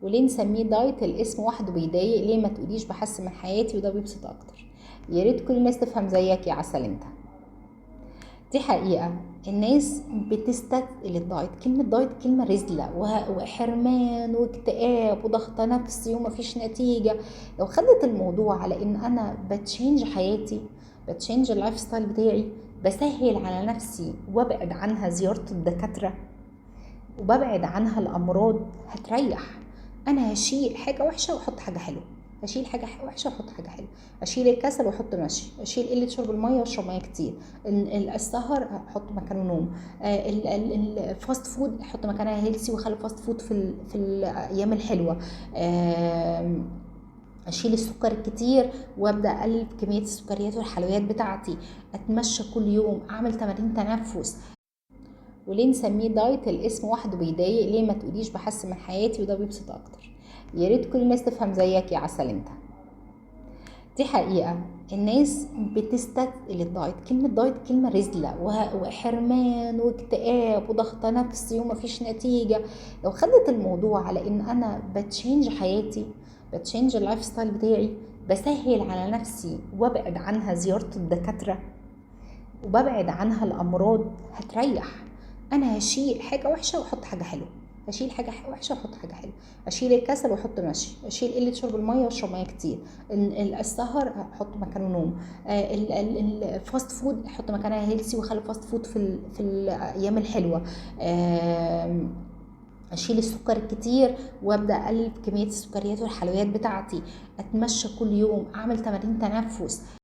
وليه نسميه دايت؟ الاسم وحده بيضايق. ليه ما تقوليش بحسن من حياتي وده بيبسط اكتر؟ يا ريت كل الناس تفهم زيك يا عسل انت. دي حقيقة الناس بتستثقل الدايت. كلمة دايت كلمة رزلة وحرمان واكتئاب وضغط نفسي ومفيش نتيجة. لو خدت الموضوع على ان انا بتشينج حياتي، بتشينج اللايف ستايل بتاعي، بسهل على نفسي وابعد عنها زيارة الدكاترة وببعد عنها الامراض، هتريح. انا هشيل حاجه وحشه واحط حاجه حلوه، هشيل حاجه وحشه واحط حاجه حلوه، اشيل الكسل واحط مشي، اشيل قله شرب الميه واشرب ميه كتير، السهر احط مكانه نوم، الفاست فود احط مكانها هيلسي واخلي الفاست فود في الايام الحلوه، اشيل السكر الكتير وابدا اقلل كميه السكريات والحلويات بتاعتي، اتمشى كل يوم، اعمل تمارين تنفس. وليه نسميه دايت؟ الاسم وحده بيضايق. ليه ما تقوليش بحسن من حياتي وده بيبسط اكتر؟ يا ريت كل الناس تفهم زيك يا عسل انت. دي حقيقة الناس بتستثقل الدايت. كلمة دايت كلمة رزلة وحرمان واكتئاب وضغط نفسي ومفيش نتيجة. لو خدت الموضوع على ان انا بتشينج حياتي، بتشينج اللايف ستايل بتاعي، بسهل على نفسي وابعد عنها زيارة الدكاترة وببعد عنها الامراض، هتريح. انا هشيل حاجه وحشه واحط حاجه حلوه، هشيل حاجه وحشه واحط حاجه حلوه، اشيل الكسل واحط مشي، اشيل قله شرب الميه واشرب ميه كتير، السهر احط مكانه نوم، الفاست فود احط مكانها هيلسي واخلي الفاست فود في الايام الحلوه، اشيل السكر الكتير وابدا اقلل كميه السكريات والحلويات بتاعتي، اتمشى كل يوم، اعمل تمارين تنفس.